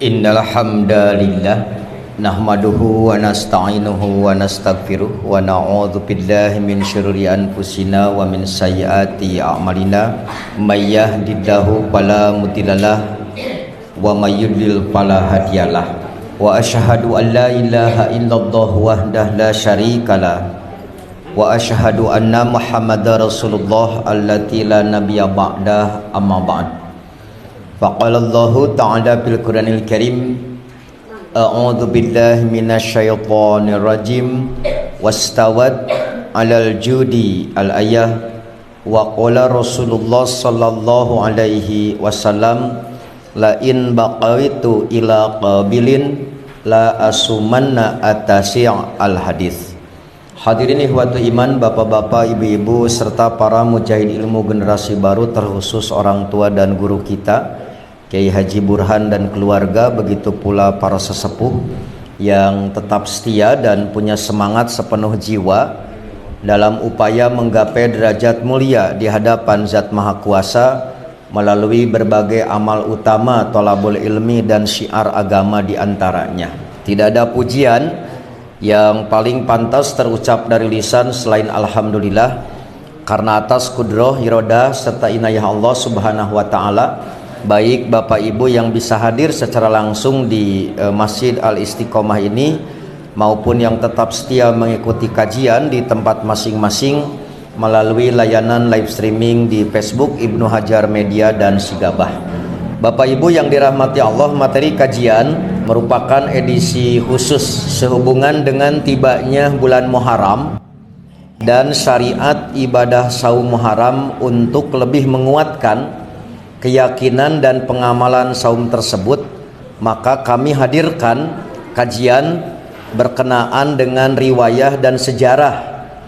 Innal hamdalillah nahmaduhu wa nasta'inuhu wa nastaghfiruh wa na'udzu billahi min syururi anfusina wa min sayyiati a'malina may yahdihillahu fala mudhillalah wa may yudlil fala hadiyalah wa asyhadu an la ilaha illallah wahdahu la syarikalah wa asyhadu anna muhammadar rasulullah allati la nabiyya ba'dah amma ba'd. Faqala Allahu ta'ala fil Qur'anil Karim, a'udzu billahi minasyaitonir rajim, wastawat 'alal judi al-ayah wa qala Rasulullah sallallahu alaihi wasallam la in baqaitu ila qabilin la asumanna atasi' al-hadis. Hadirin ikhwatu iman, bapak-bapak, ibu-ibu serta para mujahid ilmu generasi baru, terkhusus orang tua dan guru kita Kiai Haji Burhan dan keluarga, begitu pula para sesepuh yang tetap setia dan punya semangat sepenuh jiwa dalam upaya menggapai derajat mulia di hadapan Zat Maha Kuasa melalui berbagai amal utama, thalabul ilmi dan syiar agama diantaranya. Tidak ada pujian yang paling pantas terucap dari lisan selain alhamdulillah, karena atas kudrah, iradah serta inayah Allah Subhanahu wa taala, baik Bapak Ibu yang bisa hadir secara langsung di Masjid Al-Istiqomah ini maupun yang tetap setia mengikuti kajian di tempat masing-masing melalui layanan live streaming di Facebook Ibnu Hajar Media dan Sigabah. Bapak Ibu yang dirahmati Allah, materi kajian merupakan edisi khusus sehubungan dengan tibanya bulan Muharram dan syariat ibadah saum Muharram untuk lebih menguatkan keyakinan dan pengamalan saum tersebut. Maka kami hadirkan kajian berkenaan dengan riwayah dan sejarah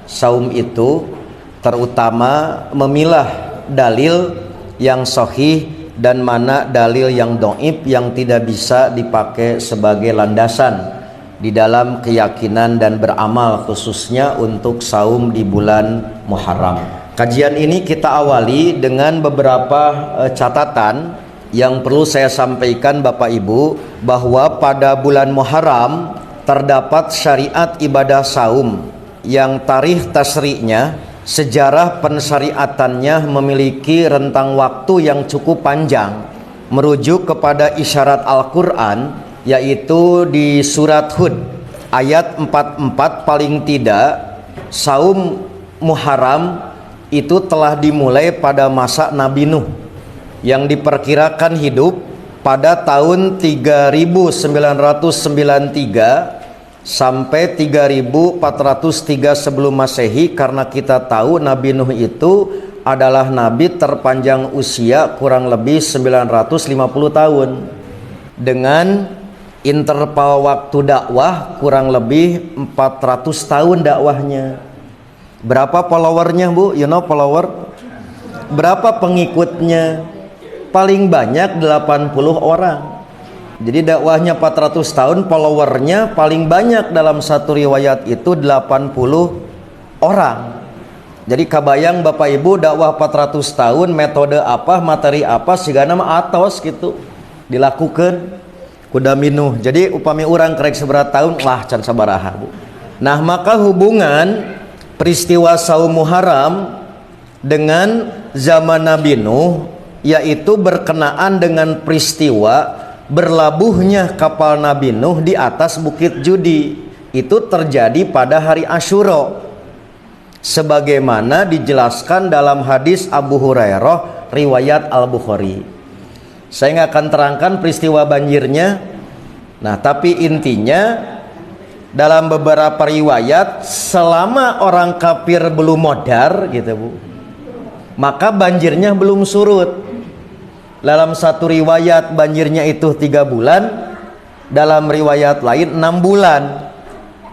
saum itu, terutama memilah dalil yang sahih dan mana dalil yang dhaif yang tidak bisa dipakai sebagai landasan di dalam keyakinan dan beramal, khususnya untuk saum di bulan Muharram. Kajian ini kita awali dengan beberapa catatan yang perlu saya sampaikan Bapak Ibu, bahwa pada bulan Muharram terdapat syariat ibadah saum yang tarikh tasyri'nya, sejarah pensyariatannya memiliki rentang waktu yang cukup panjang, merujuk kepada isyarat Al-Quran, yaitu di surat Hud ayat 44 paling tidak saum Muharram itu telah dimulai pada masa Nabi Nuh yang diperkirakan hidup pada tahun 3993 sampai 3403 sebelum Masehi, karena kita tahu Nabi Nuh itu adalah nabi terpanjang usia, kurang lebih 950 tahun, dengan interval waktu dakwah kurang lebih 400 tahun dakwahnya. Berapa followernya Bu? You know follower? Berapa pengikutnya? Paling banyak 80 orang. Jadi dakwahnya 400 tahun, followernya paling banyak dalam satu riwayat itu 80 orang. Jadi kabayang Bapak Ibu, dakwah 400 tahun, metode apa, materi apa, sigana mah atos gitu dilakukan kuda minuh. Jadi upami orang kerek seberat tahun lah can sabaraha Bu. Nah, maka hubungan peristiwa saum Muharram dengan zaman Nabi Nuh yaitu berkenaan dengan peristiwa berlabuhnya kapal Nabi Nuh di atas bukit Judi. Itu terjadi pada hari Asyura, sebagaimana dijelaskan dalam hadis Abu Hurairah riwayat Al-Bukhari. Saya nggak akan terangkan peristiwa banjirnya. Nah, tapi intinya dalam beberapa riwayat, selama orang kafir belum modar gitu Bu, maka banjirnya belum surut. Dalam satu riwayat banjirnya itu 3 bulan, dalam riwayat lain 6 bulan.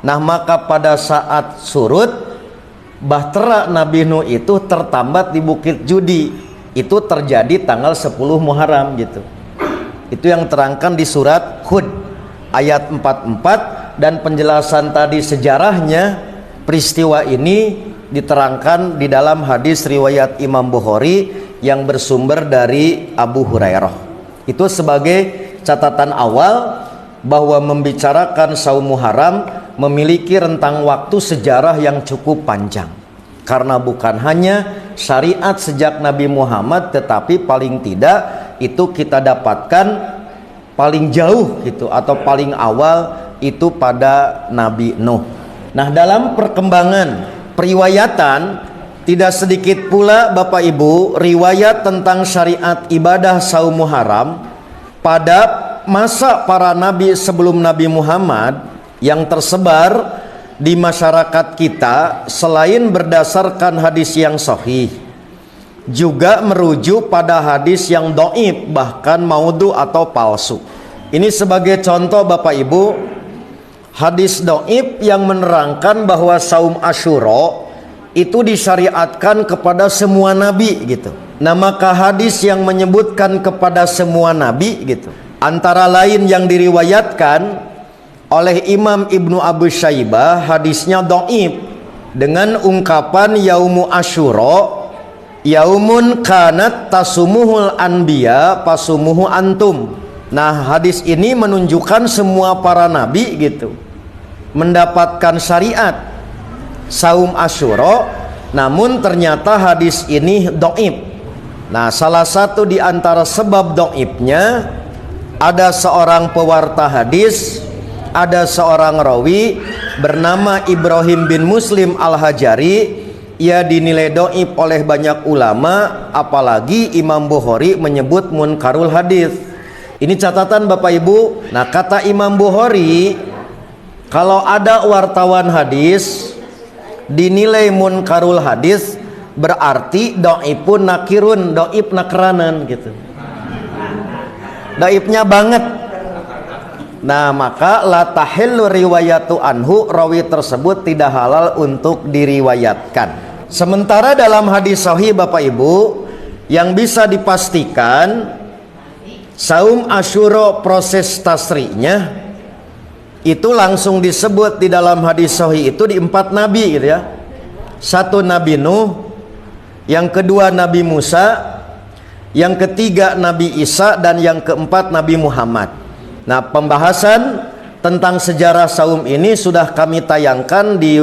Nah, maka pada saat surut, bahtera Nabi Nuh itu tertambat di bukit Judi. Itu terjadi tanggal 10 Muharram gitu. Itu yang terangkan di surat Hud ayat 44. Dan penjelasan tadi sejarahnya peristiwa ini diterangkan di dalam hadis riwayat Imam Bukhari yang bersumber dari Abu Hurairah. Itu sebagai catatan awal bahwa membicarakan saum Muharram memiliki rentang waktu sejarah yang cukup panjang, karena bukan hanya syariat sejak Nabi Muhammad, tetapi paling tidak itu kita dapatkan paling jauh gitu, atau paling awal itu pada Nabi Nuh. Nah, dalam perkembangan periwayatan tidak sedikit pula Bapak Ibu riwayat tentang syariat ibadah saum Muharram pada masa para nabi sebelum Nabi Muhammad yang tersebar di masyarakat kita. Selain berdasarkan hadis yang sahih, juga merujuk pada hadis yang dhaif, bahkan maudhu atau palsu. Ini sebagai contoh Bapak Ibu, hadis dhaif yang menerangkan bahwa saum Asyura itu disyariatkan kepada semua nabi gitu. Nah, maka hadis yang menyebutkan kepada semua nabi gitu, antara lain yang diriwayatkan oleh Imam Ibnu Abu Syaibah, hadisnya dhaif dengan ungkapan yaumu Asyura yaumun kanat tasumuhul anbiya pasumuhu antum. Nah, hadis ini menunjukkan semua para nabi gitu mendapatkan syariat saum Asyura, namun ternyata hadis ini dhaif. Nah, salah satu di antara sebab dhaifnya, ada seorang pewarta hadis, ada seorang rawi bernama Ibrahim bin Muslim Al-Hajari. Ia dinilai dhaif oleh banyak ulama, apalagi Imam Bukhari menyebut munkarul hadis. Ini catatan Bapak Ibu. Nah, kata Imam Bukhari, kalau ada wartawan hadis dinilai munkarul hadis, berarti dhaifun nakirun, dhaif nakranan gitu, dhaifnya banget. Nah, maka la tahillu riwayatu anhu, rawi tersebut tidak halal untuk diriwayatkan. Sementara dalam hadis sahih Bapak Ibu, yang bisa dipastikan saum Asyura proses tasri'nya itu langsung disebut di dalam hadis sahih itu di 4 nabi gitu ya. 1 Nabi Nuh, yang kedua Nabi Musa, yang ketiga Nabi Isa, dan yang keempat Nabi Muhammad. Nah, pembahasan tentang sejarah saum ini sudah kami tayangkan di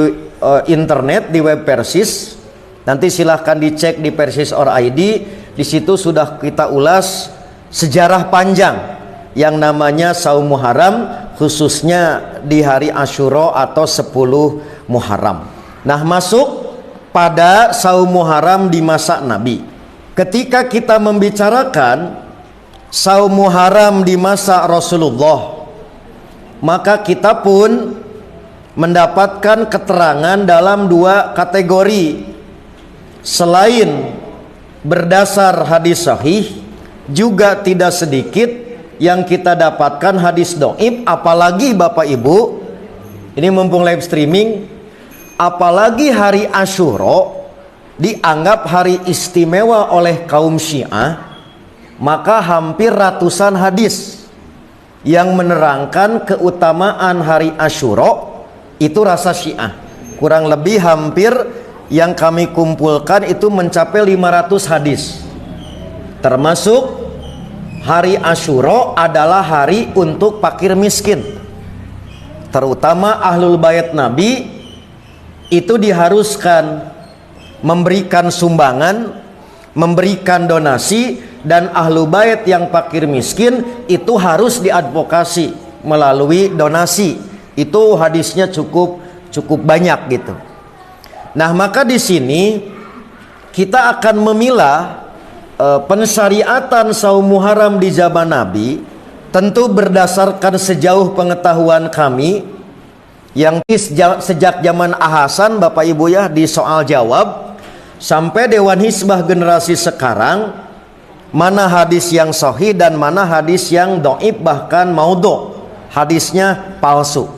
internet di web Persis. Nanti silahkan dicek di persis.id. Di situ sudah kita ulas sejarah panjang yang namanya saum Muharram, khususnya di hari Asyura atau 10 Muharram. Nah, masuk pada saum Muharram di masa Nabi. Ketika kita membicarakan saum Muharram di masa Rasulullah, maka kita pun mendapatkan keterangan dalam 2 kategori. Selain berdasar hadis sahih, juga tidak sedikit yang kita dapatkan hadis dhaif. Apalagi Bapak Ibu, ini mumpung live streaming, apalagi hari Asyura dianggap hari istimewa oleh kaum Syiah, maka hampir ratusan hadis yang menerangkan keutamaan hari Asyura itu rasa Syiah. Kurang lebih hampir yang kami kumpulkan itu mencapai 500 hadis. Termasuk hari Asyura adalah hari untuk fakir miskin, terutama ahlul bait Nabi itu diharuskan memberikan sumbangan, memberikan donasi, dan ahlu bait yang fakir miskin itu harus diadvokasi melalui donasi. Itu hadisnya cukup banyak gitu. Nah, maka di sini kita akan memilah pensyariatan saum Muharram di zaman Nabi, tentu berdasarkan sejauh pengetahuan kami yang sejak zaman Ahasan Bapak Ibu ya, di soal jawab sampai Dewan Hizbah generasi sekarang, mana hadis yang sahih dan mana hadis yang dhaif, bahkan maudhu, hadisnya palsu.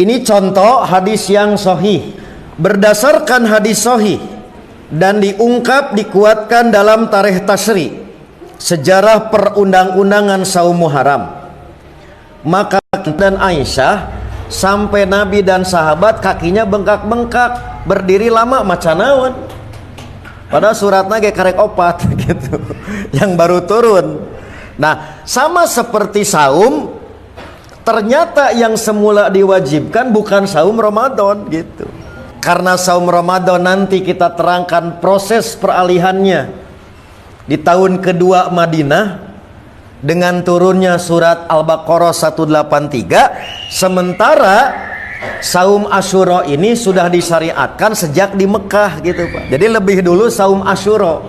Ini contoh hadis yang sahih. Berdasarkan hadis sahih dan diungkap dikuatkan dalam tarikh tasyri, sejarah perundang-undangan saum Muharram, maka dan Aisyah sampai Nabi dan sahabat kakinya bengkak-bengkak, berdiri lama macanawan, padahal suratnya kayak karek opat gitu yang baru turun. Nah, sama seperti saum, ternyata yang semula diwajibkan bukan saum Ramadan gitu. Karena saum Ramadan nanti kita terangkan proses peralihannya di tahun kedua Madinah dengan turunnya surat Al-Baqarah 183, sementara saum Asyura ini sudah disyariatkan sejak di Mekah gitu Pak. Jadi lebih dulu saum Asyura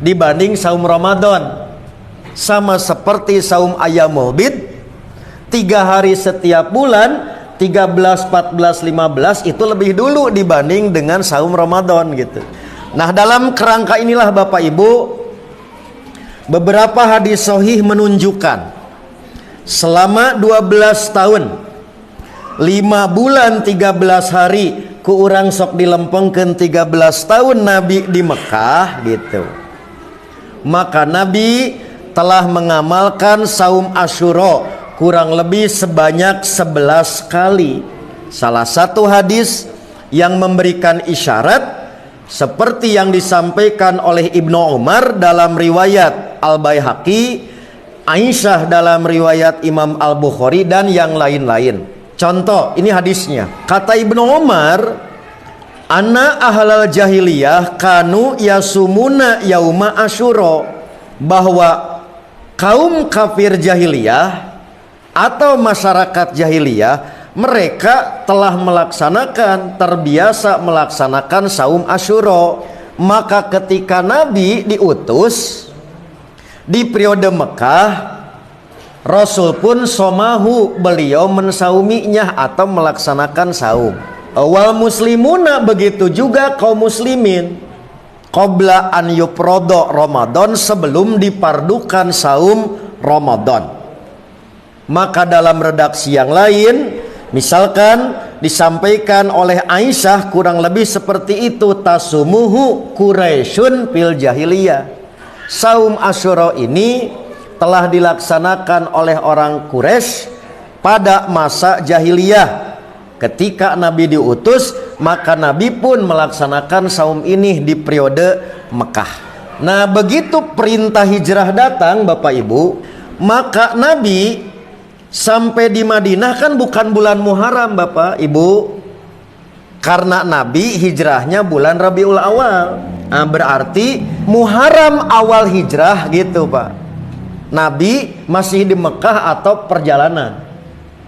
dibanding saum Ramadan. Sama seperti saum Ayyamul Bid, 3 hari setiap bulan 13, 14, 15 itu lebih dulu dibanding dengan saum Ramadan gitu. Nah, dalam kerangka inilah Bapak Ibu, beberapa hadis sahih menunjukkan selama 12 tahun 5 bulan 13 hari ku urang sok dilempengkeun 13 tahun Nabi di Mekah gitu. Maka Nabi telah mengamalkan saum Asyura kurang lebih sebanyak 11 kali. Salah satu hadis yang memberikan isyarat seperti yang disampaikan oleh Ibnu Umar dalam riwayat Al-Baihaqi, Aisyah dalam riwayat Imam Al-Bukhari, dan yang lain-lain. Contoh, ini hadisnya. Kata Ibnu Umar, "Anna ahlal jahiliyah kanu yasumuna yauma Asyura," bahwa kaum kafir jahiliyah atau masyarakat jahiliyah mereka telah melaksanakan, terbiasa melaksanakan saum Asyura. Maka ketika Nabi diutus di periode Mekah, Rasul pun somahu, beliau mensauminya atau melaksanakan saum. Wal muslimuna, begitu juga kaum muslimin, qabla an yufrodo Ramadan, sebelum dipardukan saum Ramadan. Maka dalam redaksi yang lain, misalkan disampaikan oleh Aisyah kurang lebih seperti itu, tasumuhu Quraisyun fil jahiliyah. Saum Asyura ini telah dilaksanakan oleh orang Quraisy pada masa jahiliyah. Ketika Nabi diutus, maka Nabi pun melaksanakan saum ini di periode Mekah. Nah, begitu perintah hijrah datang Bapak Ibu, maka Nabi sampai di Madinah kan bukan bulan Muharram Bapak Ibu, karena Nabi hijrahnya bulan Rabiul Awal. Nah, berarti Muharram awal hijrah gitu Pak. Nabi masih di Mekah atau perjalanan,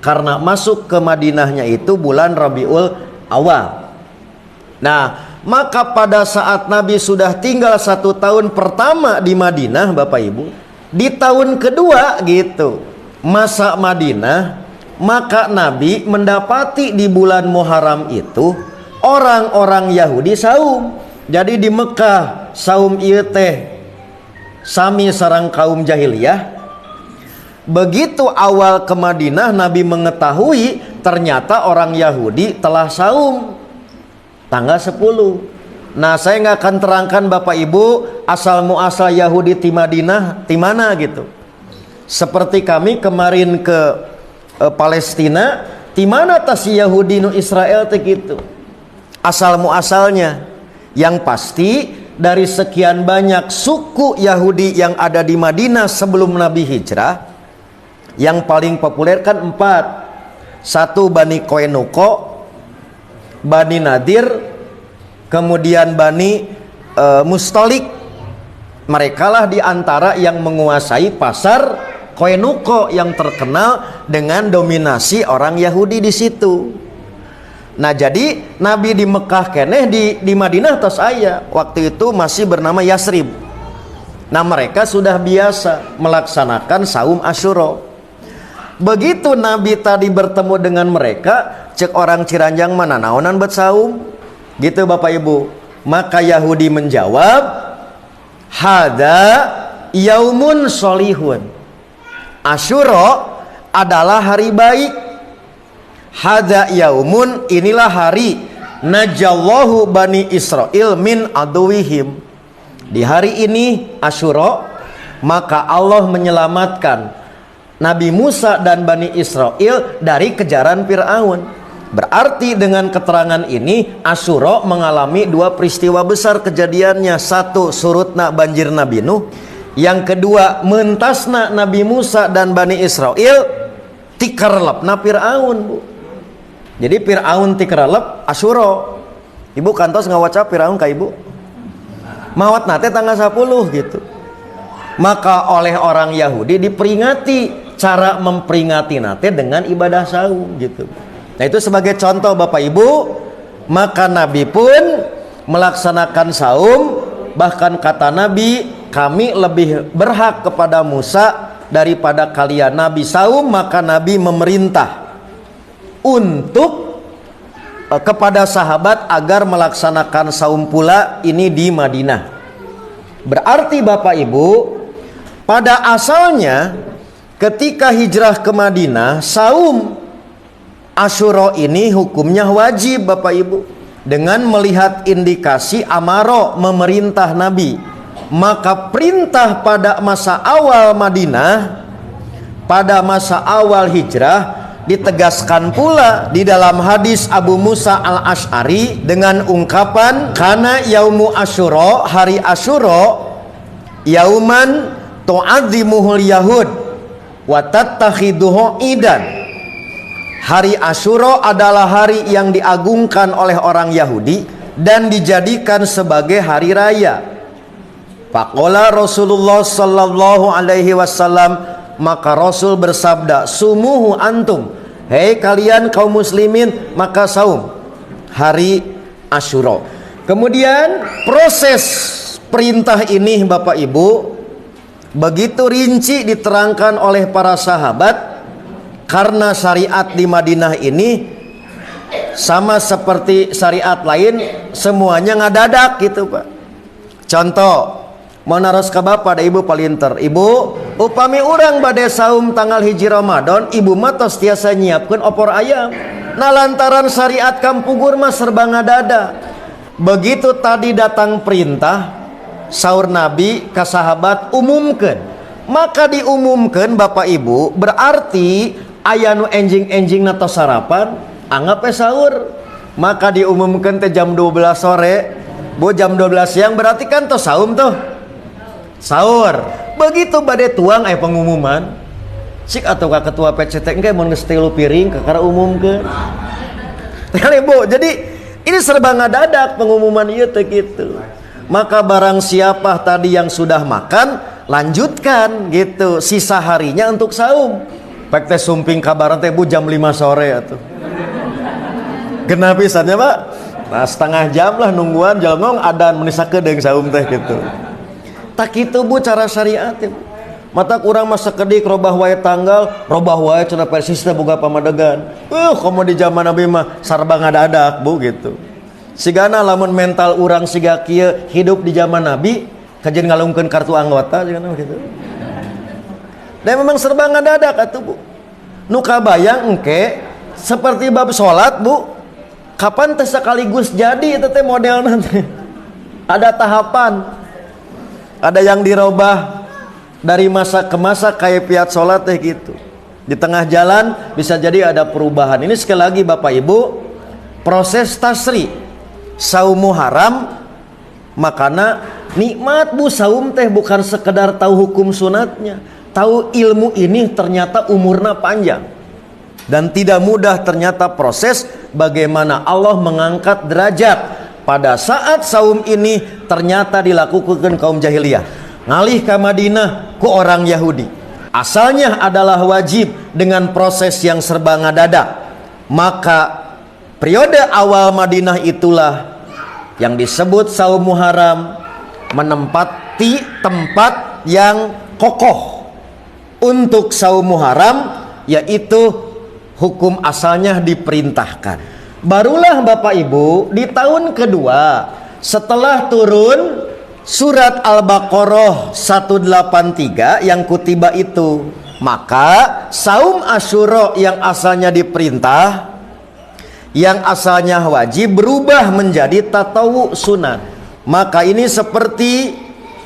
karena masuk ke Madinahnya itu bulan Rabiul Awal. Nah, maka pada saat Nabi sudah tinggal 1 tahun pertama di Madinah Bapak Ibu, di tahun kedua gitu masa Madinah, maka Nabi mendapati di bulan Muharram itu orang-orang Yahudi saum. Jadi di Mekah saum ieu teh sami sareng kaum jahiliyah. Begitu awal ke Madinah, Nabi mengetahui ternyata orang Yahudi telah saum tanggal 10. Nah, saya nggak akan terangkan Bapak Ibu asal muasal Yahudi di Madinah di mana gitu. Seperti kami kemarin ke Palestina, di mana tas Yahudi nu Israel teh gitu. Asal muasalnya. Yang pasti dari sekian banyak suku Yahudi yang ada di Madinah sebelum Nabi hijrah, yang paling populer kan 4. 1 Bani Koenuko, Bani Nadir, kemudian Bani Mustalik. Merekalah di antara yang menguasai pasar Koenuko yang terkenal dengan dominasi orang Yahudi di situ. Nah, jadi Nabi di Mekah keneh di Madinah tos aya. Waktu itu masih bernama Yasrib. Nah, mereka sudah biasa melaksanakan saum Asyura. Begitu Nabi tadi bertemu dengan mereka, cek orang Ciranjang mana naonan buat saum? Gitu Bapak Ibu. Maka Yahudi menjawab, hada yaumun solihun. Asyura adalah hari baik. Hada yaumun, inilah hari najallahu bani Israel min aduwihim. Di hari ini Asyura, maka Allah menyelamatkan Nabi Musa dan Bani Israel dari kejaran Fir'aun. Berarti dengan keterangan ini Asyura mengalami 2 peristiwa besar kejadiannya. 1, surutna banjir Nabi Nuh. Yang kedua, mentasna Nabi Musa dan Bani Israel tikarlepna Fir'aun, Bu. Jadi Fir'aun tikarlep Asyura. Ibu kantos ngawaca Fir'aun ka ibu? Mawat nate tanggal 10 gitu. Maka oleh orang Yahudi diperingati, cara memperingati nate dengan ibadah saum gitu. Nah itu sebagai contoh Bapak Ibu. Maka Nabi pun melaksanakan saum. Bahkan kata Nabi, kami lebih berhak kepada Musa daripada kalian. Nabi saum, maka Nabi memerintah untuk kepada sahabat agar melaksanakan saum pula ini di Madinah. Berarti Bapak Ibu, pada asalnya ketika hijrah ke Madinah, saum Asyura ini hukumnya wajib Bapak Ibu. Dengan melihat indikasi amaro memerintah Nabi, maka perintah pada masa awal Madinah, pada masa awal hijrah ditegaskan pula di dalam hadis Abu Musa al-Ash'ari dengan ungkapan kana yaumu Asyura, hari Asyura, yauman tu'adzimuhul yahud wa tattakhiduhu idan. Hari Asyura adalah hari yang diagungkan oleh orang Yahudi dan dijadikan sebagai hari raya. Faqala Rasulullah sallallahu alaihi wasallam, maka Rasul bersabda, sumuhu antum, hei kalian kaum muslimin, maka saum hari Asyura. Kemudian proses perintah ini Bapak Ibu begitu rinci diterangkan oleh para sahabat. Karena syariat di Madinah ini sama seperti syariat lain, semuanya ngadadak gitu Pak. Contoh, mau naros ke bapak da ibu palinter, ibu upami urang bade saum tanggal hiji Ramadan, ibu mah tos tiasa nyiapkeun opor ayam. Nah lantaran syariat kampugur mah serba ngadadak. Begitu tadi datang perintah, saur Nabi ka sahabat umumkeun. Maka diumumkan Bapak Ibu, berarti aya nu enjing-enjing nato sarapan anggap sahur. Maka diumumkan teh jam 12 sore, Bu, jam 12 siang berarti kan to saum tuh sahur. Begitu bade tuang pengumuman sik atau ka ketua PCT engke mun geus 3 piring kakara umumkeun. Kali Bu, jadi ini serba ngadadak pengumuman ieu teh gitu. Maka barang siapa tadi yang sudah makan, lanjutkan gitu sisa harinya untuk saum. Pek teh sumping kabaran teh Bu jam 5 sore atuh. Genah pisannya Pak. Nah setengah jam lah nungguan jalmong adan menisakeun deung saum teh gitu. Tak kitu Bu cara syariat ya. Mata urang mah sakedik robah wae tanggal, robah wae cenah persis teh boga pamadegan. Komo di zaman Nabi mah sarba ngadadak Bu gitu. Sigana lamun mental urang siga kieu hidup di zaman Nabi, kajian ngalungkeun kartu anggota sigana gitu. Dan memang serba ngadadak atuh Bu. Nu kabayang engke seperti bab salat Bu. Kapan teh sekaligus jadi itu teh model nanti. Ada tahapan. Ada yang dirubah dari masa ke masa kayak piat salat teh gitu. Di tengah jalan bisa jadi ada perubahan. Ini sekali lagi Bapak Ibu, proses tasri saumu haram makana nikmat Bu. Saum teh bukan sekedar tahu hukum sunatnya, tahu ilmu ini ternyata umurnya panjang dan tidak mudah. Ternyata proses bagaimana Allah mengangkat derajat pada saat saum ini ternyata dilakukan kaum jahiliyah ngalih ke Madinah ku orang Yahudi. Asalnya adalah wajib dengan proses yang serba ngadadak. Maka periode awal Madinah itulah yang disebut saum Muharram, menempati tempat yang kokoh untuk saum Muharram, yaitu hukum asalnya diperintahkan. Barulah Bapak Ibu di tahun kedua setelah turun surat Al-Baqarah 183 yang kutiba itu, maka saum Asyura yang asalnya diperintah, yang asalnya wajib, berubah menjadi tatawu sunat. Maka ini seperti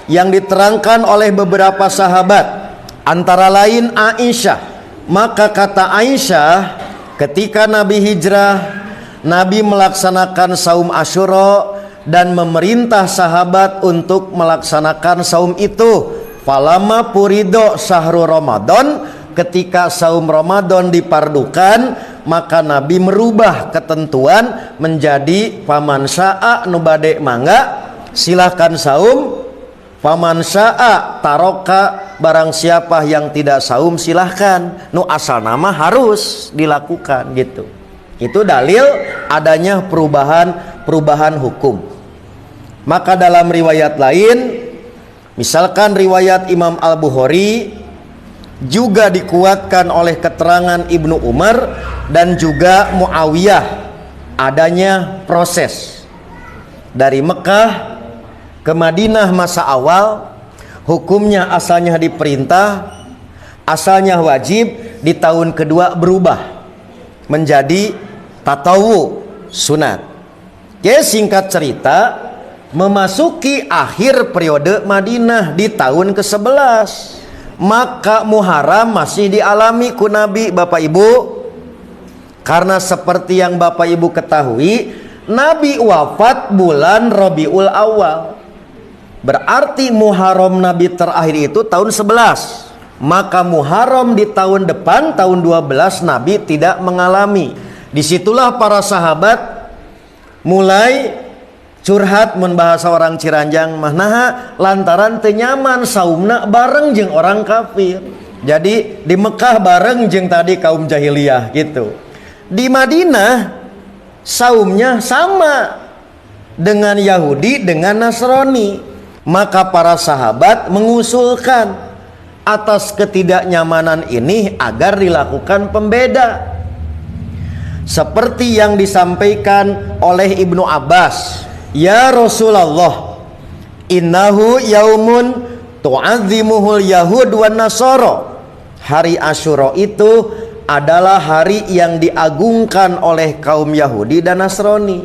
yang diterangkan oleh beberapa sahabat, antara lain Aisyah. Maka kata Aisyah, ketika Nabi hijrah, Nabi melaksanakan saum Asyura dan memerintah sahabat untuk melaksanakan saum itu. Falama purido sahru Ramadan, ketika saum Ramadan dipardukan, maka Nabi merubah ketentuan menjadi faman syaa nu bade mangga silahkan saum, faman syaa taroka barang siapa yang tidak saum silahkan, nu asal nama harus dilakukan gitu. Itu dalil adanya perubahan hukum. Maka dalam riwayat lain, misalkan riwayat Imam Al-Bukhari juga dikuatkan oleh keterangan Ibnu Umar dan juga Muawiyah, adanya proses dari Mekah ke Madinah masa awal, hukumnya asalnya diperintah, asalnya wajib, di tahun kedua berubah menjadi tatawu, sunat. Oke, singkat cerita, memasuki akhir periode Madinah di tahun ke-11, maka Muharram masih dialami ku Nabi, Bapak Ibu. Karena seperti yang Bapak Ibu ketahui, Nabi wafat bulan Rabiul Awal. Berarti Muharram Nabi terakhir itu tahun 11. Maka Muharram di tahun depan, tahun 12, Nabi tidak mengalami. Disitulah para sahabat mulai curhat membahasa orang Ciranjang mah lantaran teu nyaman saumna bareng jeung orang kafir. Jadi di Mekah bareng jeung tadi kaum jahiliyah gitu. Di Madinah saumnya sama dengan Yahudi dengan Nasrani. Maka para sahabat mengusulkan atas ketidaknyamanan ini agar dilakukan pembeda. Seperti yang disampaikan oleh Ibnu Abbas, ya Rasulullah, innahu yaumun tu'azzimuhul yahud wan nasara. Hari Asyura itu adalah hari yang diagungkan oleh kaum Yahudi dan Nasrani.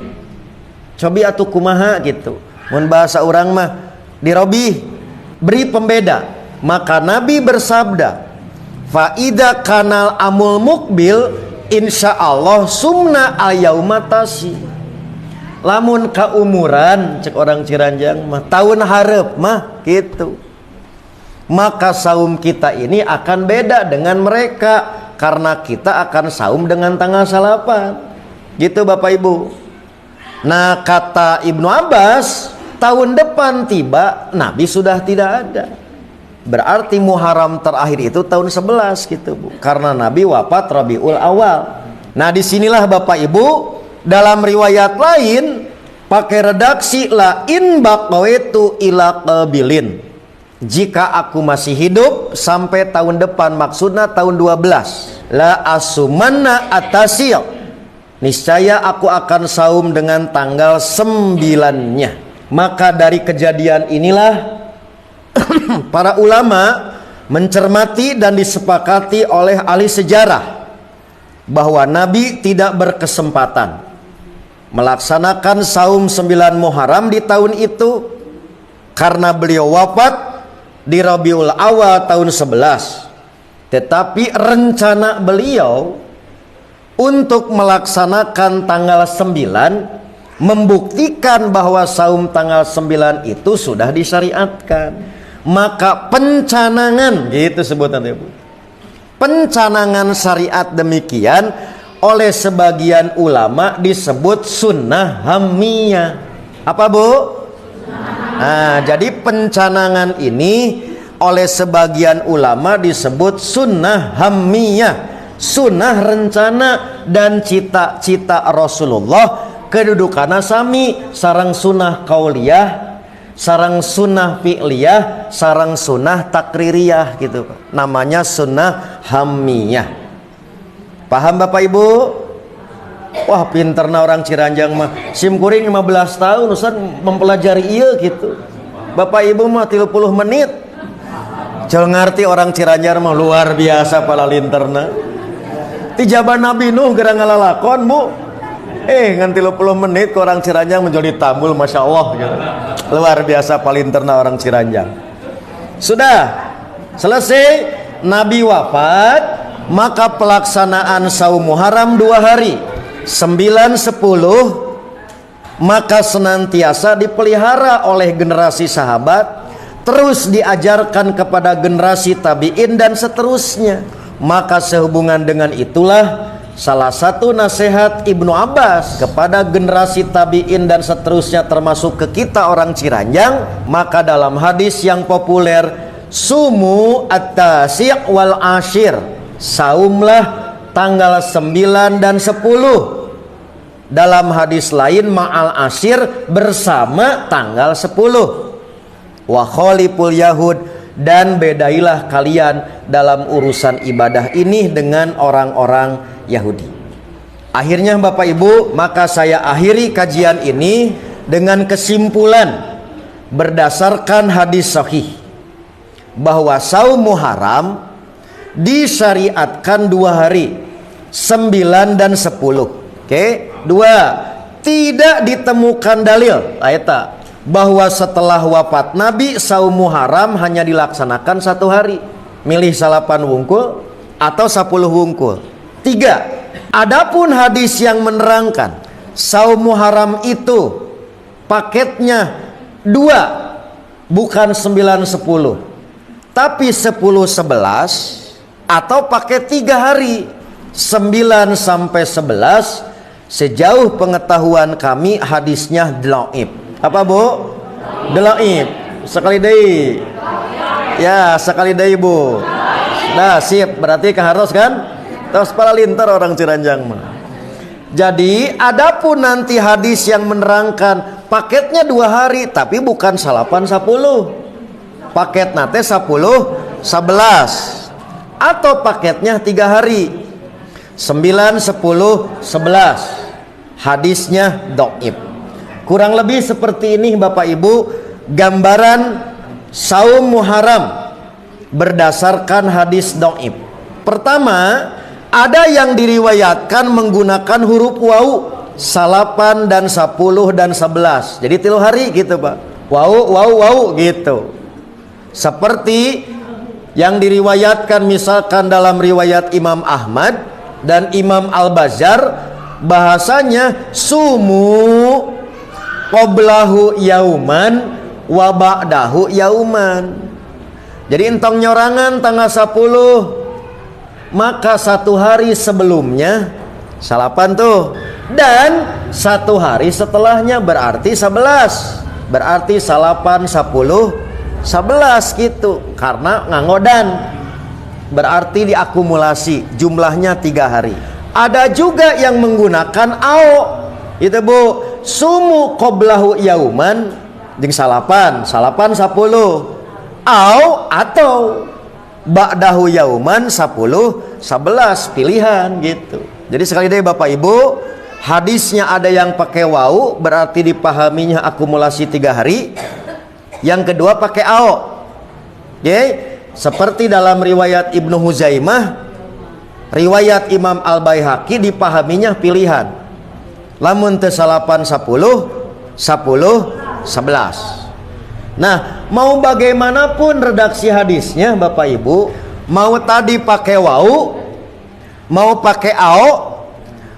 Cobi atuh kumaha gitu. Mun bahasa urang mah dirobi, beri pembeda. Maka Nabi bersabda, fa idza kanal amul mukbil insyaallah sumna ayaumatasi. Lamun kaumuran cek orang Ciranjang mah tahun hareup mah gitu, maka saum kita ini akan beda dengan mereka karena kita akan saum dengan tanggal 8 gitu Bapak Ibu. Nah kata Ibnu Abbas, tahun depan tiba Nabi sudah tidak ada. Berarti Muharram terakhir itu tahun 11 gitu Bu, karena Nabi wafat Rabiul Awal. Nah disinilah Bapak Ibu, dalam riwayat lain pakai redaksi la in baqawaitu ila qabilin, jika aku masih hidup sampai tahun depan, maksudnya tahun 12, la asumanna atasil, niscaya aku akan saum dengan tanggal 9-nya. Maka dari kejadian inilah para ulama mencermati dan disepakati oleh ahli sejarah bahwa Nabi tidak berkesempatan melaksanakan saum 9 Muharram di tahun itu karena beliau wafat di Rabiul Awal tahun 11. Tetapi rencana beliau untuk melaksanakan tanggal 9 membuktikan bahwa saum tanggal 9 itu sudah disyariatkan. Maka pencanangan, gitu sebutannya Bu, pencanangan syariat demikian oleh sebagian ulama disebut sunnah hammiyah. Apa Bu? Nah, jadi pencanangan ini oleh sebagian ulama disebut sunnah hammiyah, sunnah rencana dan cita-cita Rasulullah kedudukanna sami, sareng sunnah qauliyah, sarang sunnah fi'liyah, sarang sunnah takririyah gitu. Namanya sunnah hammiyah. Paham Bapak Ibu? Wah pinterna orang Ciranjang mah. Sim kuring 15 tahun Ustaz mempelajari ieu gitu. Bapak Ibu mah 30 menit. Jol ngarti orang Ciranjang mah luar biasa pala linterna. Tijaban Nabi Nuh gerang ngalalakon Bu. Ngan 30 menit ke orang Ciranjang menjadi tambul, Masya Allah gitu. Luar biasa palinterna orang Ciranjang. Sudah selesai Nabi wafat, maka pelaksanaan saum Muharram 2 hari 9, 10 maka senantiasa dipelihara oleh generasi sahabat terus diajarkan kepada generasi tabi'in dan seterusnya. Maka sehubungan dengan itulah salah satu nasihat Ibnu Abbas kepada generasi tabi'in dan seterusnya termasuk ke kita orang Ciranjang. Maka dalam hadis yang populer, sumu at-tasi' wal ashir, saumlah tanggal 9 dan 10. Dalam hadis lain ma'al ashir, bersama tanggal 10. Wa khaliful yahud, dan bedailah kalian dalam urusan ibadah ini dengan orang-orang Yahudi. Akhirnya Bapak Ibu, maka saya akhiri kajian ini dengan kesimpulan berdasarkan hadis sahih bahwa saum Muharram disyariatkan 2 hari, 9 dan 10. Oke, 2, tidak ditemukan dalil ayat bahwa setelah wafat Nabi saum Muharram hanya dilaksanakan 1 hari, milih 8 wungkul atau 10 wungkul. 3, adapun hadis yang menerangkan saum Muharram itu paketnya 2, bukan 9 10, tapi 10 11, atau paket 3 hari 9 sampai 11, sejauh pengetahuan kami hadisnya dhaif. Apa Bu? Dhaif. Sekali deui. Ya, sekali deui Bu. Nah, sip. Berarti harus kan? Terus para lintar orang Ciranjang mah. Jadi, adapun nanti hadis yang menerangkan paketnya 2 hari, tapi bukan 8 10. Paket nate 10 11. Atau paketnya 3 hari. 9 10 11. Hadisnya dhaif. Kurang lebih seperti ini Bapak Ibu gambaran saum Muharram berdasarkan hadis dhaif. Pertama, ada yang diriwayatkan menggunakan huruf wau 8 dan 10 dan 11. Jadi 3 hari gitu Pak. Wau gitu. Seperti yang diriwayatkan misalkan dalam riwayat Imam Ahmad dan Imam Al-Bazzar, bahasanya sumu qoblahu yauman wa ba'dahu yauman. Jadi entong nyorangan tanggal 10, maka 1 hari sebelumnya 8 tuh, dan 1 hari setelahnya berarti 11. Berarti 8 10 11 gitu. Karena ngangodan, berarti diakumulasi jumlahnya 3 hari. Ada juga yang menggunakan ao, itu Bu, sumu qoblahu yauman jeung 8 10, au atau ba'dahu yauman 10 11, pilihan gitu. Jadi sekali deh Bapak Ibu, hadisnya ada yang pakai wau, berarti dipahaminya akumulasi 3 hari. Yang kedua pakai au. Oke, seperti dalam riwayat Ibnu Huzaimah, riwayat Imam Al-Baihaqi dipahaminya pilihan. Lamun teu 8 10 11. Nah, mau bagaimanapun redaksi hadisnya Bapak Ibu, mau tadi pakai wau, mau pakai ao,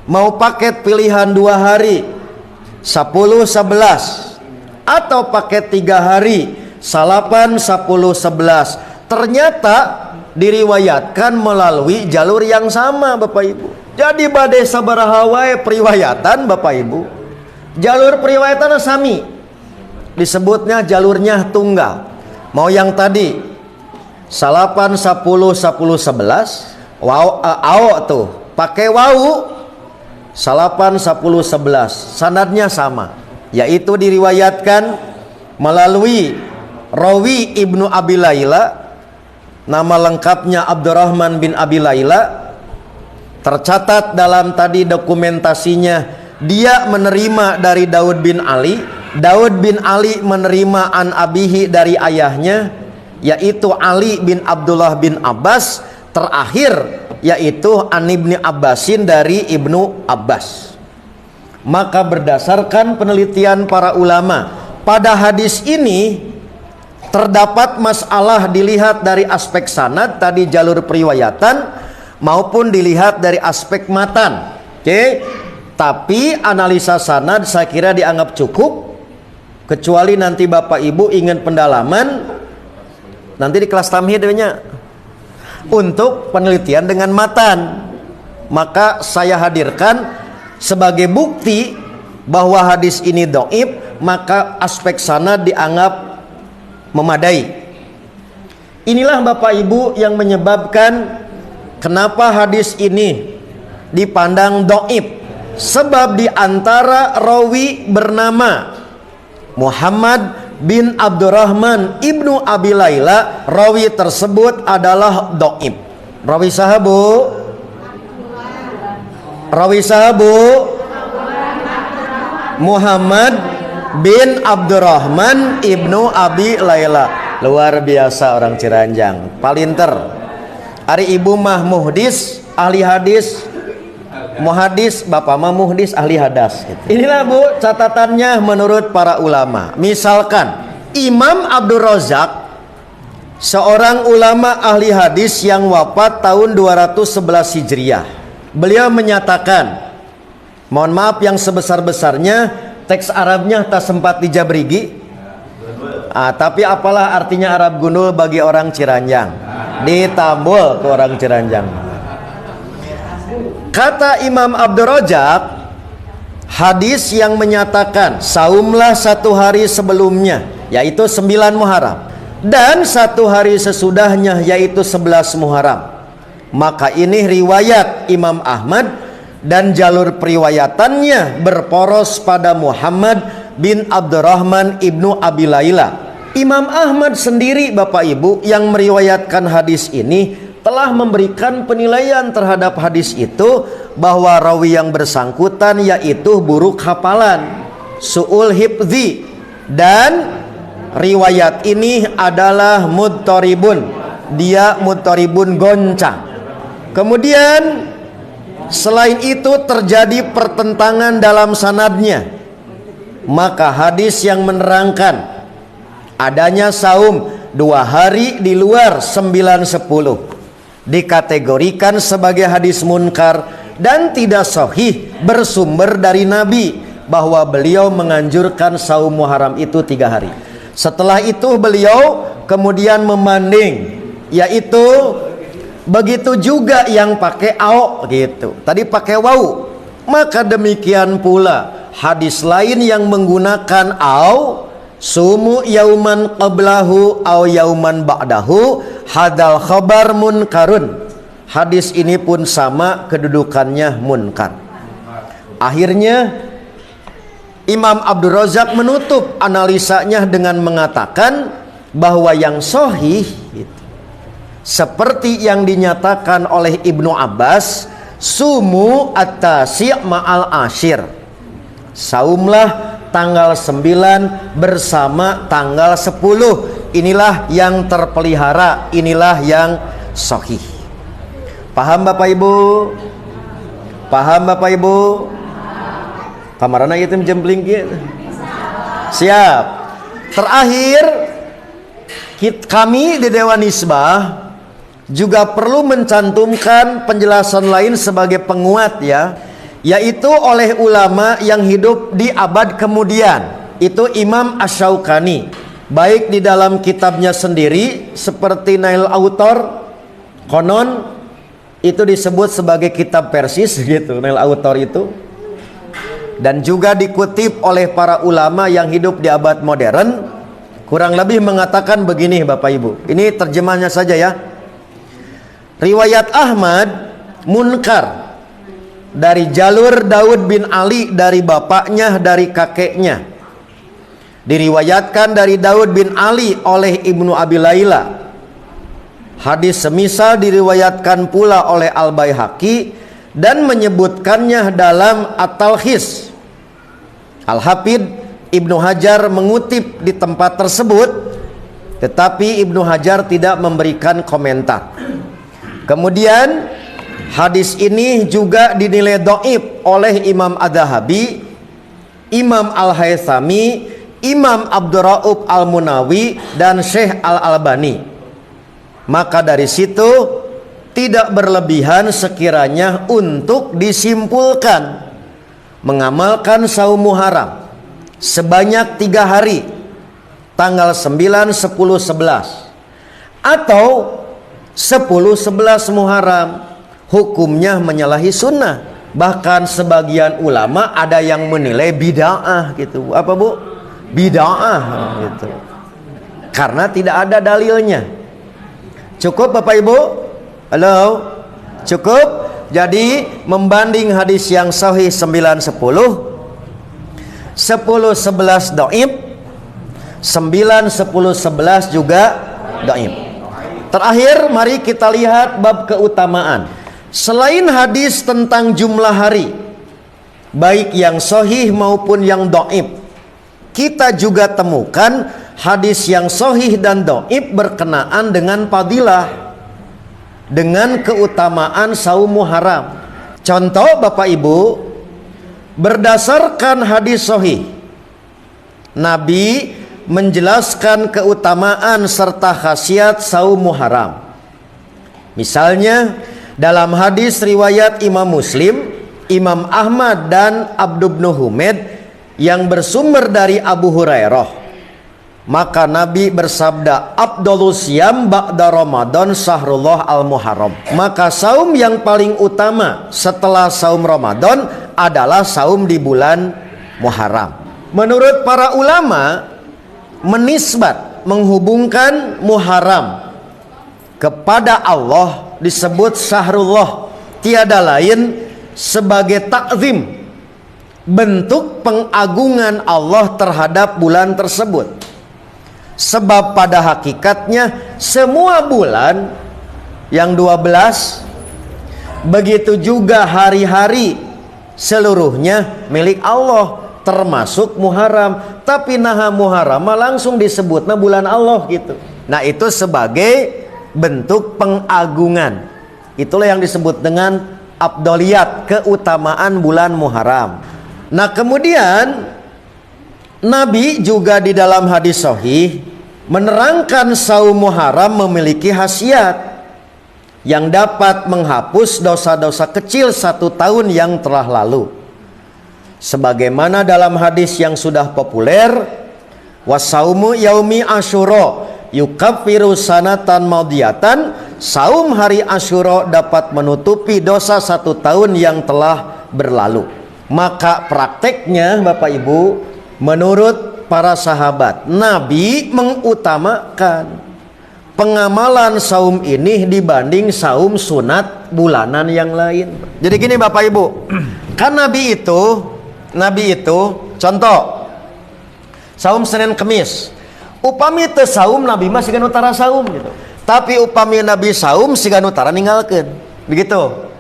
mau paket pilihan 2 hari 10 11, atau paket 3 hari 8 10 11, ternyata diriwayatkan melalui jalur yang sama Bapak Ibu. Jadi badai sabaraha wae periwayatan Bapak Ibu, jalur periwayatan sami, disebutnya jalurnya tunggal. Mau yang tadi 8 10 10 11 wau ao tuh pakai wau 8 10 11, sanadnya sama, yaitu diriwayatkan melalui rawi Ibnu Abi Laila, nama lengkapnya Abdurrahman bin Abi Laila. Tercatat dalam tadi dokumentasinya, dia menerima dari Daud bin Ali, Daud bin Ali menerima an abihi dari ayahnya, yaitu Ali bin Abdullah bin Abbas, terakhir yaitu an Ibni Abbasin dari Ibnu Abbas. Maka berdasarkan penelitian para ulama, pada hadis ini terdapat masalah dilihat dari aspek sanad tadi, jalur periwayatan, maupun dilihat dari aspek matan. Oke, tapi analisa sanad saya kira dianggap cukup, kecuali nanti Bapak Ibu ingin pendalaman, nanti di kelas tamhid nya untuk penelitian dengan matan. Maka saya hadirkan sebagai bukti bahwa hadis ini dhaif, maka aspek sanad dianggap memadai. Inilah Bapak Ibu yang menyebabkan kenapa hadis ini dipandang dhaif. Sebab di antara rawi bernama Muhammad bin Abdurrahman ibnu Abi Laila, rawi tersebut adalah dhaif. Rawi sahabu, rawi sahabu Muhammad bin Abdurrahman ibnu Abi Laila. Luar biasa orang Ciranjang, palinter. Ari ibu mah muhdis, ahli hadis, muhadis, bapak mah muhdis, ahli hadas gitu. Inilah Bu catatannya menurut para ulama. Misalkan Imam Abdul Razak, seorang ulama ahli hadis yang wafat tahun 211 Hijriah. Beliau menyatakan, mohon maaf yang sebesar-besarnya, teks Arabnya tak sempat dijabrigi. Tapi apalah artinya Arab gundul bagi orang Ciranjang? Ditambul ke orang Ciranjang. Kata Imam Abdul Razak, hadis yang menyatakan saumlah 1 hari sebelumnya, yaitu 9 Muharram, dan 1 hari sesudahnya, yaitu 11 Muharram. Maka ini riwayat Imam Ahmad dan jalur periwayatannya berporos pada Muhammad bin Abdurrahman ibnu Abi Laila. Imam Ahmad sendiri Bapak Ibu yang meriwayatkan hadis ini telah memberikan penilaian terhadap hadis itu bahwa rawi yang bersangkutan yaitu buruk hafalan, su'ul hifzi, dan riwayat ini adalah mudtaribun, dia mudtaribun goncang. Kemudian selain itu terjadi pertentangan dalam sanadnya. Maka hadis yang menerangkan adanya saum 2 hari di luar 9-10 dikategorikan sebagai hadis munkar dan tidak sahih bersumber dari Nabi bahwa beliau menganjurkan saum Muharram itu 3 hari. Setelah itu beliau kemudian membanding, yaitu begitu juga yang pakai au gitu. Tadi pakai wau. Maka demikian pula hadis lain yang menggunakan au, sumu yauman qablahu au yauman ba'dahu, hadal khabar munkarun. Hadis ini pun sama kedudukannya munkar. Akhirnya Imam Abdul Razak menutup analisanya dengan mengatakan bahwa yang sahih seperti yang dinyatakan oleh Ibnu Abbas, sumu at-tasi' ma'al ashir, saumlah tanggal 9 bersama tanggal 10. Inilah yang terpelihara, inilah yang sahih. Paham Bapak Ibu? Paham Bapak Ibu? Kamarana itu jembling gitu. Siap. Terakhir, kami di Dewan Nisbah juga perlu mencantumkan penjelasan lain sebagai penguat ya, yaitu oleh ulama yang hidup di abad kemudian. Itu Imam Asy-Syaukani, baik di dalam kitabnya sendiri seperti Nail Autor, konon itu disebut sebagai kitab Persis gitu, Nail Autor itu, dan juga dikutip oleh para ulama yang hidup di abad modern, kurang lebih mengatakan begini Bapak Ibu. Ini terjemahnya saja ya. Riwayat Ahmad munkar dari jalur Daud bin Ali dari bapaknya dari kakeknya. Diriwayatkan dari Daud bin Ali oleh Ibnu Abi Laila. Hadis semisal diriwayatkan pula oleh Al-Baihaqi dan menyebutkannya dalam At-Talkhis. Al-Hafidz Ibnu Hajar mengutip di tempat tersebut, tetapi Ibnu Hajar tidak memberikan komentar. Kemudian hadis ini juga dinilai dhaif oleh Imam Adz-Dzahabi, Imam Al-Haythami, Imam Abdurrauf Al-Munawi, dan Syekh Al-Albani. Maka dari situ tidak berlebihan sekiranya untuk disimpulkan mengamalkan saum Muharram sebanyak 3 hari, tanggal 9, 10, 11, Atau 10-11 Muharram hukumnya menyalahi sunnah. Bahkan sebagian ulama ada yang menilai bid'ah gitu. Apa Bu? Bid'ah gitu. Karena tidak ada dalilnya. Cukup Bapak Ibu? Halo? Cukup? Jadi membanding hadis yang sahih 9-10, 10-11 dhaif, 9-10-11 juga dhaif. Terakhir mari kita lihat bab keutamaan. Selain hadis tentang jumlah hari, baik yang sahih maupun yang dhaif, kita juga temukan hadis yang sahih dan dhaif berkenaan dengan fadilah, dengan keutamaan saum Muharram. Contoh Bapak Ibu, berdasarkan hadis sahih, Nabi menjelaskan keutamaan serta khasiat saum Muharram. Misalnya dalam hadis riwayat Imam Muslim, Imam Ahmad dan Abdu bin Humaid yang bersumber dari Abu Hurairah, maka Nabi bersabda, "Afdhalus siyam ba'da Ramadan syahrullah al-Muharram." Maka saum yang paling utama setelah saum Ramadan adalah saum di bulan Muharram. Menurut para ulama, menisbat, menghubungkan Muharram kepada Allah disebut syahrullah, tiada lain sebagai takzim, bentuk pengagungan Allah terhadap bulan tersebut. Sebab pada hakikatnya semua bulan yang 12, begitu juga hari-hari seluruhnya milik Allah, termasuk Muharram. Tapi naha Muharram langsung disebutnya bulan Allah gitu. Nah itu sebagai bentuk pengagungan. Itulah yang disebut dengan afdoliyat, keutamaan bulan Muharram. Nah kemudian Nabi juga di dalam hadis sahih menerangkan saum Muharram memiliki khasiat yang dapat menghapus dosa-dosa kecil 1 tahun yang telah lalu. Sebagaimana dalam hadis yang sudah populer, wasaumu yaumi asyura yukaffiru sanatan madiyatan, saum hari Asyura dapat menutupi dosa 1 tahun yang telah berlalu. Maka prakteknya Bapak Ibu, menurut para sahabat, Nabi mengutamakan pengamalan saum ini dibanding saum sunat bulanan yang lain. Jadi gini Bapak Ibu, kan Nabi itu contoh saum Senin Kemis, upami teu saum Nabi mah siga utara saum gitu. Tapi upami Nabi saum siga utara ninggalkeun. Begitu.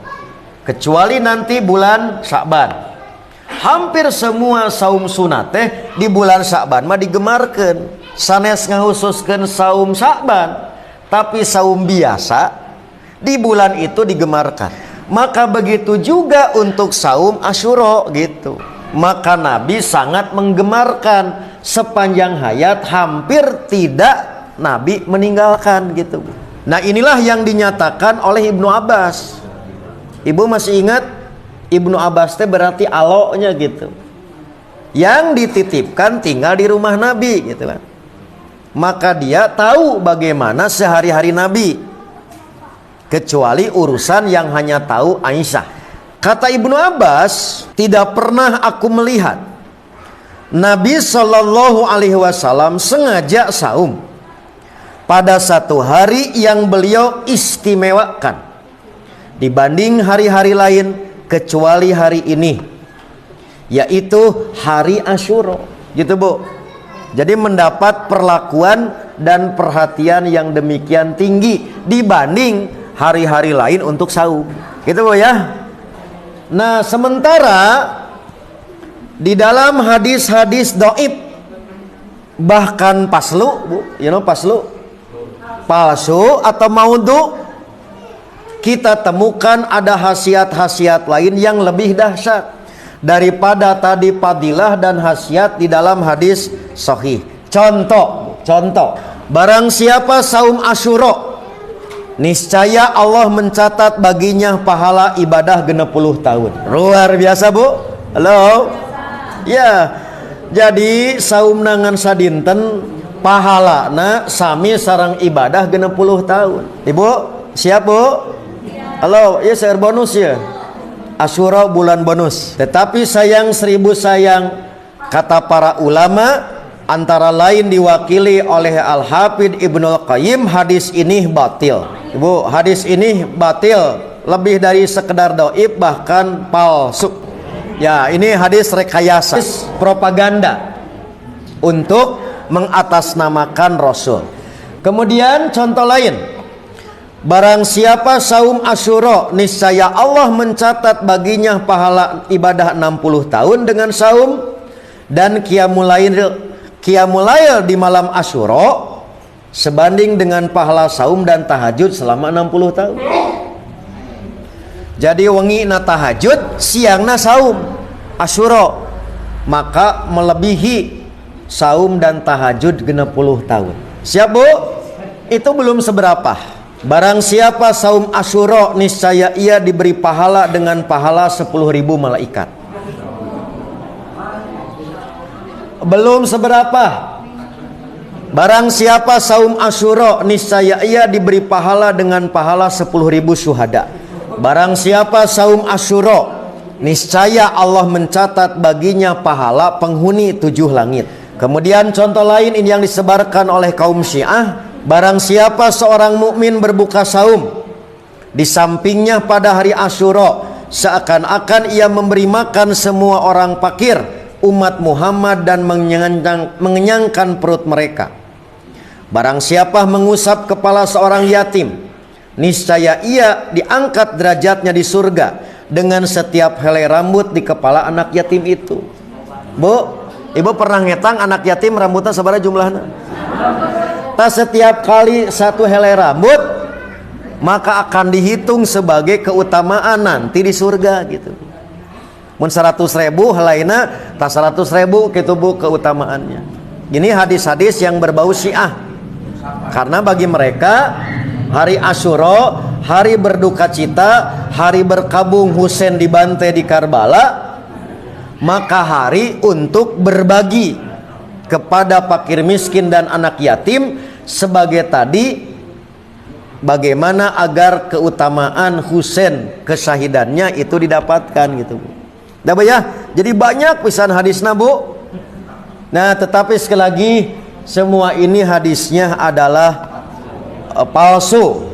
Kecuali nanti bulan Sya'ban. Hampir semua saum sunat teh di bulan Sya'ban mah digemarkeun. Sanes ngahususkeun saum Sya'ban, tapi saum biasa di bulan itu digemarkan. Maka begitu juga untuk saum Asyura gitu. Maka Nabi sangat menggemarkan, sepanjang hayat hampir tidak Nabi meninggalkan gitu. Nah inilah yang dinyatakan oleh Ibnu Abbas. Ibu masih ingat Ibnu Abbas teh berarti aloknya gitu, yang dititipkan tinggal di rumah Nabi gitu kan. Maka dia tahu bagaimana sehari-hari Nabi, kecuali urusan yang hanya tahu Aisyah. Kata Ibnu Abbas, tidak pernah aku melihat Nabi Shallallahu Alaihi Wasallam sengaja saum pada satu hari yang beliau istimewakan dibanding hari-hari lain kecuali hari ini, yaitu hari Asyura gitu Bu. Jadi mendapat perlakuan dan perhatian yang demikian tinggi dibanding hari-hari lain untuk saum gitu Bu ya. Nah sementara di dalam hadis-hadis dhaif, bahkan paslu Bu, palsu atau maudhu, kita temukan ada khasiat-khasiat lain yang lebih dahsyat daripada tadi fadilah dan khasiat di dalam hadis sahih. Contoh, barang siapa saum Asyura, niscaya Allah mencatat baginya pahala ibadah 60 tahun. Luar biasa Bu. Halo. Ya. Jadi saum nangan sadinten pahalana sami sareng ibadah 60 tahun. Ibu, siap Bu? Halo, ya share bonus ya. Asyura bulan bonus. Tetapi sayang 1000 sayang, kata para ulama, antara lain diwakili oleh Al-Hafidz Ibnul Qayyim, hadis ini batil. Ibu, hadis ini batil, lebih dari sekedar dhaif, bahkan palsu. Ya, ini hadis rekayasa, propaganda untuk mengatasnamakan Rasul. Kemudian contoh lain, barang siapa saum Asyura, niscaya Allah mencatat baginya pahala ibadah 60 tahun dengan saum, dan qiyamul lail di malam Asyura sebanding dengan pahala saum dan tahajud selama 60 tahun. Jadi wengi na tahajud, siang na saum Asyura, maka melebihi saum dan tahajud 60 tahun. Siap Bu? Itu belum seberapa. Barang siapa saum Asyura, niscaya ia diberi pahala dengan pahala 10.000 malaikat. Belum seberapa. Barang siapa saum Asyura, niscaya ia diberi pahala dengan pahala 10.000 syuhada. Barang siapa saum Asyura, niscaya Allah mencatat baginya pahala penghuni 7 langit. Kemudian contoh lain ini yang disebarkan oleh kaum Syiah, barang siapa seorang mukmin berbuka saum, di sampingnya pada hari Asyura, seakan-akan ia memberi makan semua orang fakir umat Muhammad dan mengenyangkan perut mereka. Barang siapa mengusap kepala seorang yatim, niscaya ia diangkat derajatnya di surga dengan setiap helai rambut di kepala anak yatim itu. Bu, ibu pernah ngetang anak yatim rambutnya sabaraha jumlahnya? Tak setiap kali satu helai rambut, maka akan dihitung sebagai keutamaan nanti di surga gitu. Mun 100.000 helaina tak 100.000 gitu Bu keutamaannya. Ini hadis-hadis yang berbau Syiah. Karena bagi mereka hari Asyura, hari berduka cita, hari berkabung Husain dibantai di Karbala, maka hari untuk berbagi kepada fakir miskin dan anak yatim, sebagai tadi bagaimana agar keutamaan Husain kesyahidannya itu didapatkan gitu Bu. Dah ya, jadi banyak pisan hadisna Bu. Nah, tetapi sekali lagi semua ini hadisnya adalah palsu.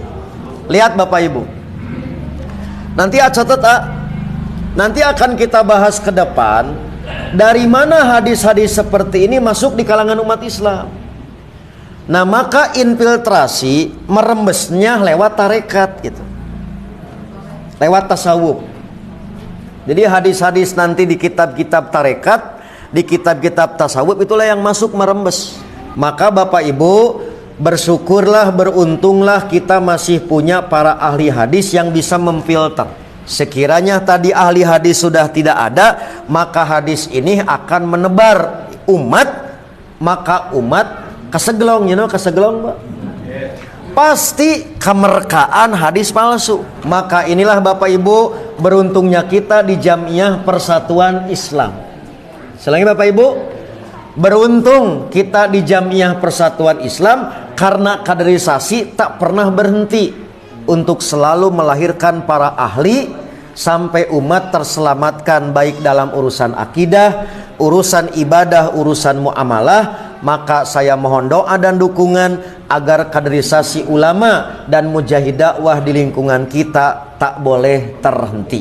Lihat Bapak Ibu, nanti nanti akan kita bahas ke depan dari mana hadis-hadis seperti ini masuk di kalangan umat Islam. Nah, maka infiltrasi merembesnya lewat tarekat gitu, lewat tasawuf. Jadi hadis-hadis nanti di kitab-kitab tarekat, di kitab-kitab tasawuf itulah yang masuk merembes. Maka Bapak Ibu bersyukurlah, beruntunglah kita masih punya para ahli hadis yang bisa memfilter. Sekiranya tadi ahli hadis sudah tidak ada, maka hadis ini akan menebar umat, maka umat kesegelong, kesegelong Pak. Pasti kemerkaan hadis palsu. Maka inilah Bapak Ibu beruntungnya kita di Jamiah Persatuan Islam. Selain Bapak Ibu, beruntung kita di Jamiah Persatuan Islam karena kaderisasi tak pernah berhenti untuk selalu melahirkan para ahli sampai umat terselamatkan baik dalam urusan akidah, urusan ibadah, urusan muamalah. Maka saya mohon doa dan dukungan agar kaderisasi ulama dan mujahid dakwah di lingkungan kita tak boleh terhenti.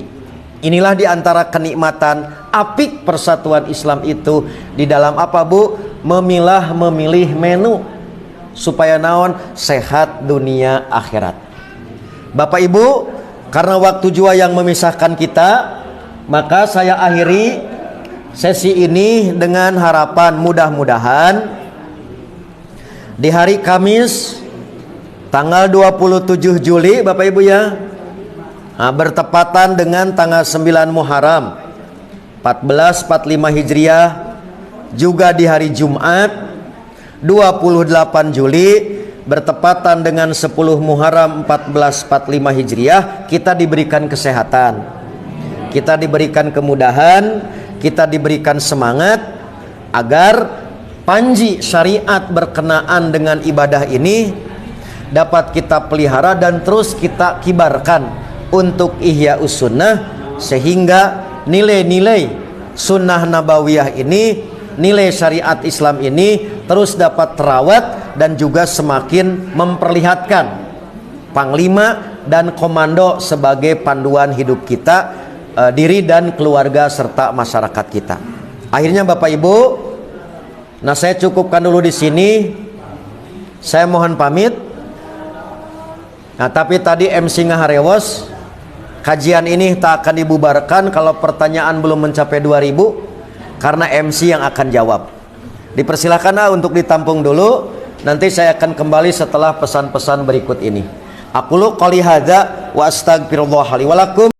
Inilah diantara kenikmatan apik persatuan Islam itu di dalam apa Bu? Memilih menu supaya naon sehat dunia akhirat. Bapak Ibu, karena waktu jua yang memisahkan kita, maka saya akhiri sesi ini dengan harapan mudah-mudahan di hari Kamis tanggal 27 Juli Bapak Ibu ya, bertepatan dengan tanggal 9 Muharram 1445 Hijriah, juga di hari Jumat 28 Juli bertepatan dengan 10 Muharram 1445 Hijriah, kita diberikan kesehatan, kita diberikan kemudahan, kita diberikan semangat agar panji syariat berkenaan dengan ibadah ini dapat kita pelihara dan terus kita kibarkan untuk ihya sunnah, sehingga nilai-nilai sunnah nabawiyah ini, nilai syariat Islam ini terus dapat terawat dan juga semakin memperlihatkan panglima dan komando sebagai panduan hidup kita, diri dan keluarga serta masyarakat kita. Akhirnya Bapak Ibu, nah saya cukupkan dulu di sini. Saya mohon pamit. Nah, tapi tadi MC ngaharewos, kajian ini tak akan dibubarkan kalau pertanyaan belum mencapai 2000, karena MC yang akan jawab. Dipersilakan untuk ditampung dulu. Nanti saya akan kembali setelah pesan-pesan berikut ini. Aqulu qouli hadza wa astaghfirullah li wa lakum.